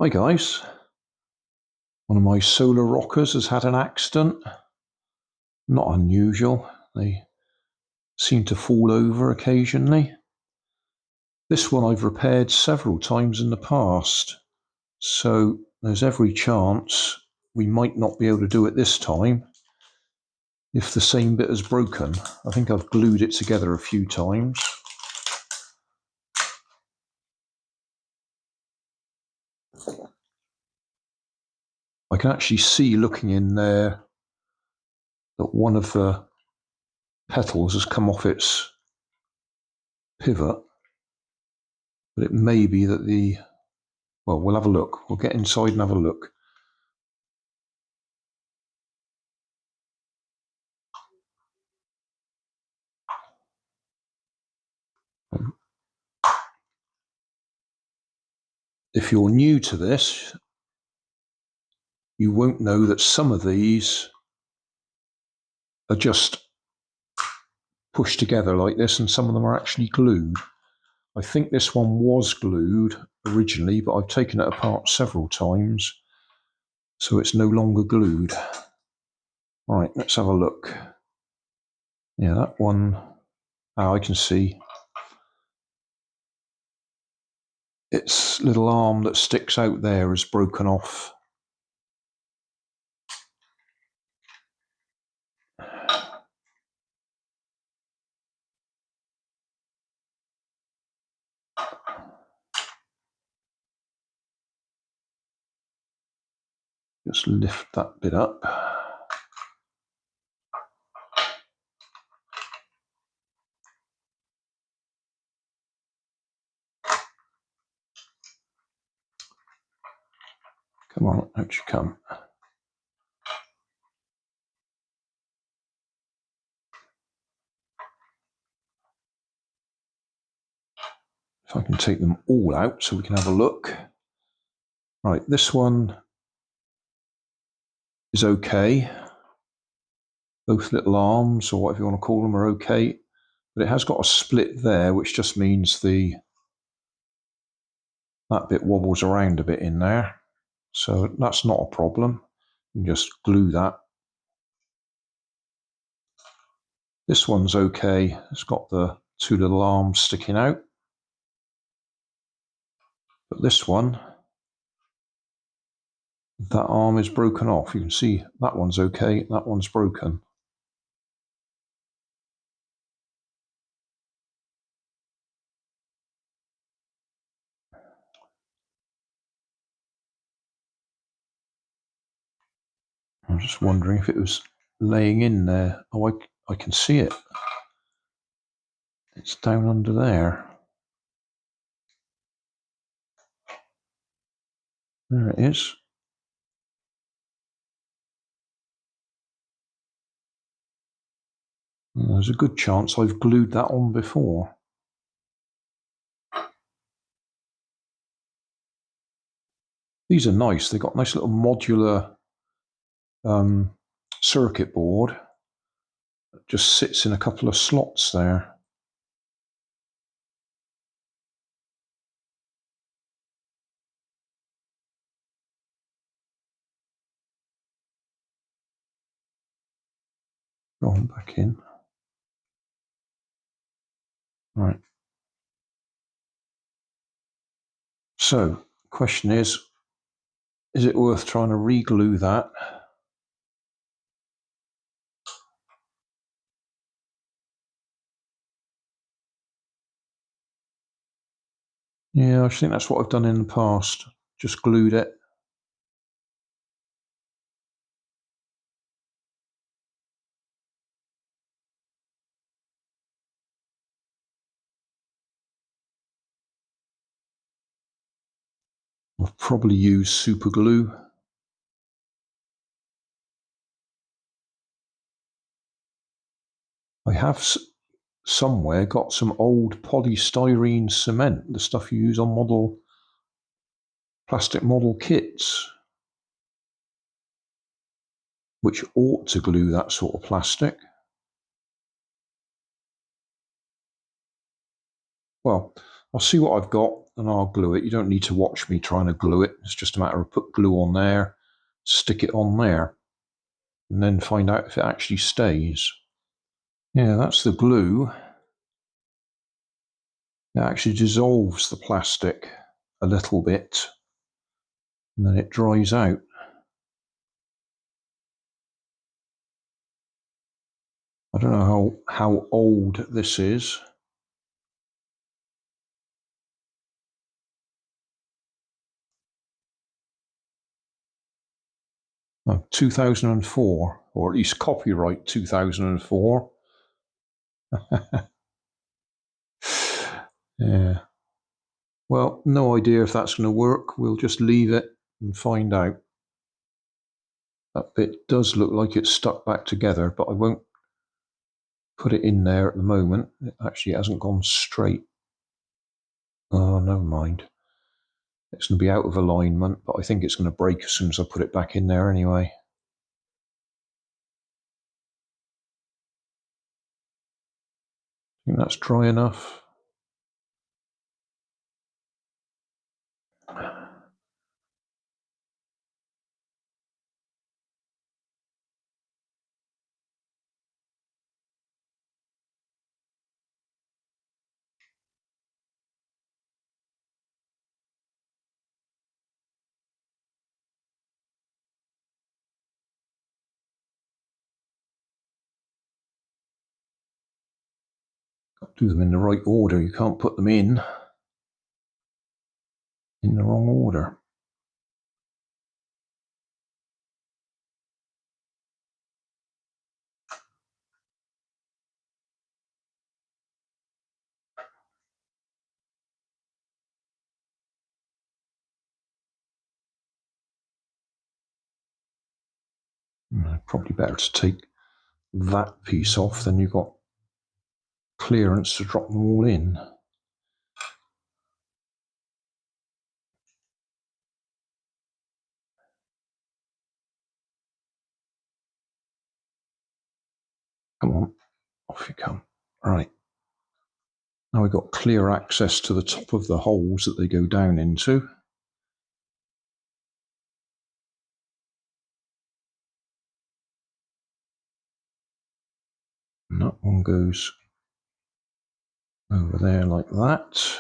Hi guys, one of my solar rockers has had an accident. Not unusual, they seem to fall over occasionally. This one I've repaired several times in the past, so there's every chance we might not be able to do it this time if the same bit is broken. I think I've glued it together a few times. I can actually see looking in there that one of the petals has come off its pivot, but it may be that well, we'll have a look. We'll get inside and have a look. If you're new to this, you won't know that some of these are just pushed together like this and some of them are actually glued. I think this one was glued originally, but I've taken it apart several times, so it's no longer glued. Right, let's have a look. Yeah, that one, I can see its little arm that sticks out there is broken off. Just lift that bit up. Come on, out you come. If I can take them all out so we can have a look. Right, this one is okay. Both little arms, or whatever you want to call them, are okay. But it has got a split there, which just means that bit wobbles around a bit in there. So that's not a problem. You can just glue that. This one's okay. It's got the two little arms sticking out. But this one, that arm is broken off. You can see that one's okay, that one's broken. I was just wondering if it was laying in there. Oh, I can see it. It's down under there. There it is. There's a good chance I've glued that on before. These are nice. They've got a nice little modular circuit board that just sits in a couple of slots there. Go on back in. Right. So, question is it worth trying to re-glue that? Yeah, I think that's what I've done in the past. Just glued it. I'll probably use super glue. I have somewhere got some old polystyrene cement, the stuff you use on plastic model kits, which ought to glue that sort of plastic. Well, I'll see what I've got and I'll glue it. You don't need to watch me trying to glue it. It's just a matter of put glue on there, stick it on there, and then find out if it actually stays. Yeah, that's the glue. It actually dissolves the plastic a little bit, and then it dries out. I don't know how old this is. Oh, 2004, or at least copyright 2004. Yeah. Well, no idea if that's going to work. We'll just leave it and find out. That bit does look like it's stuck back together, but I won't put it in there at the moment. It actually hasn't gone straight. Oh, never mind. It's going to be out of alignment, but I think it's going to break as soon as I put it back in there anyway. I think that's dry enough. Got to do them in the right order. You can't put them in the wrong order. Probably better to take that piece off, then you've got clearance to drop them all in. Come on, off you come. Right. Now we've got clear access to the top of the holes that they go down into. And that one goes over there like that.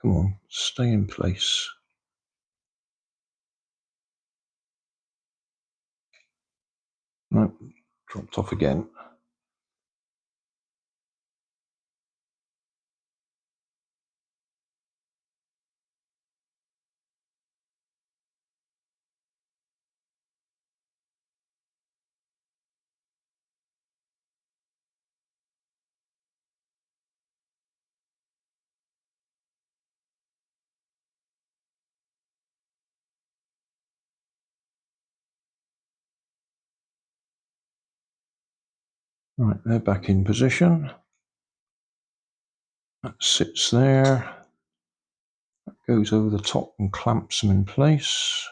Come on, stay in place. No, dropped off again. Right, they're back in position. That sits there. That goes over the top and clamps them in place.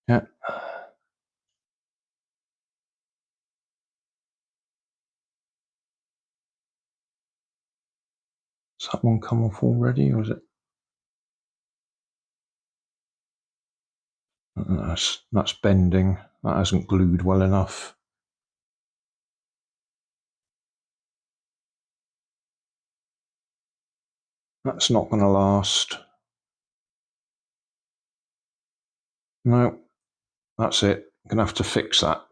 Yeah. Has that one come off already, or is it? That's bending. That hasn't glued well enough. That's not going to last. No, that's it. I'm going to have to fix that.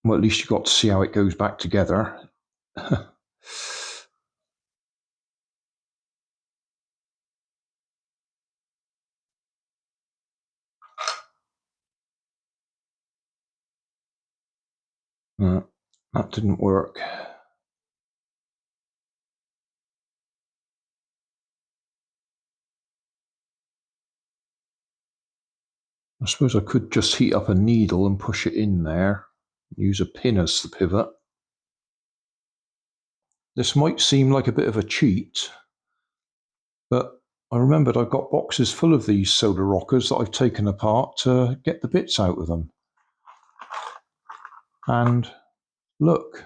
Well, at least you got to see how it goes back together. That didn't work. I suppose I could just heat up a needle and push it in there. Use a pin as the pivot. This might seem like a bit of a cheat, but I remembered I've got boxes full of these solar rockers that I've taken apart to get the bits out of them. And look,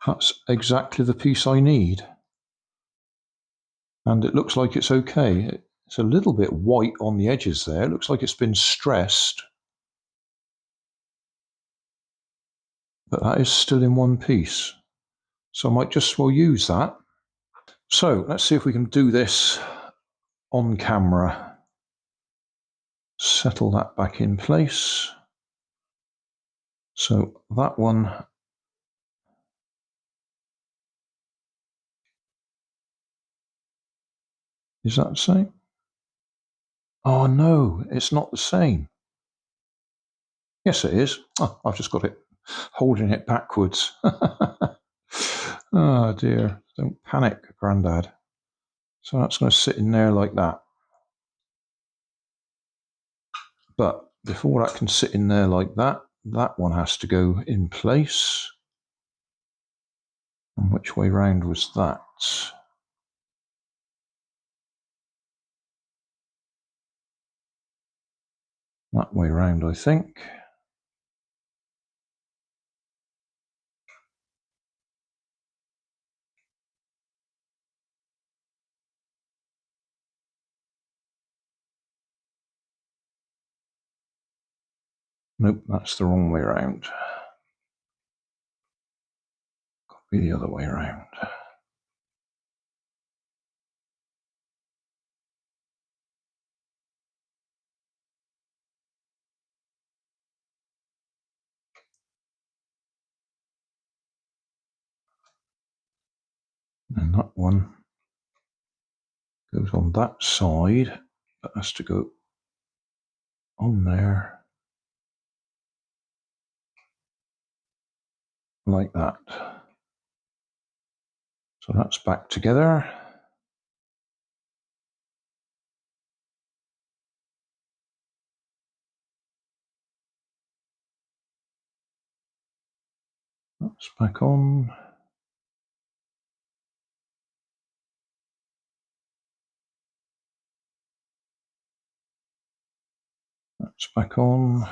that's exactly the piece I need. And it looks like it's okay. It's a little bit white on the edges there. It looks like it's been stressed. But that is still in one piece. So I might just well use that. So let's see if we can do this on camera. Settle that back in place. So that one is that the same? Oh no, it's not the same. Yes, it is. Oh, I've just got it holding it backwards. Oh dear, don't panic, Grandad. So that's going to sit in there like that. But before that can sit in there like that, that one has to go in place. And which way round was that? That way round, I think. Nope, that's the wrong way round. Got to be the other way round. And that one goes on that side, but has to go on there like that. So that's back together. That's back on. That's back on.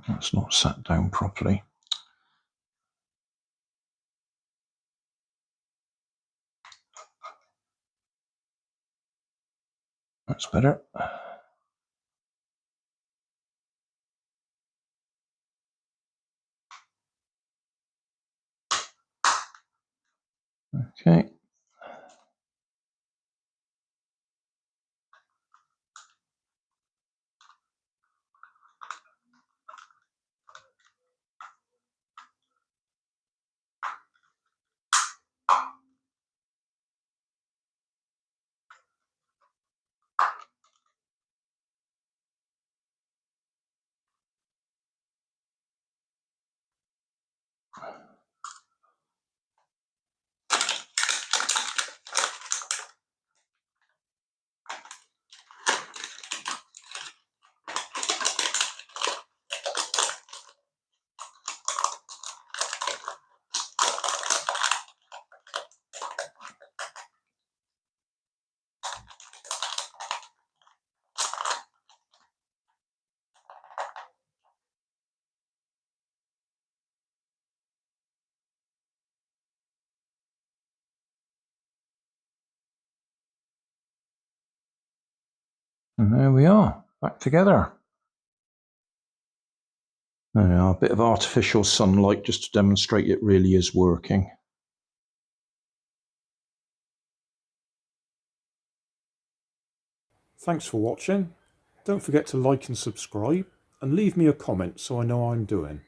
That's not sat down properly. That's better. Okay. And there we are, back together. There we are, a bit of artificial sunlight just to demonstrate it really is working. Thanks for watching. Don't forget to like and subscribe and leave me a comment so I know how I'm doing.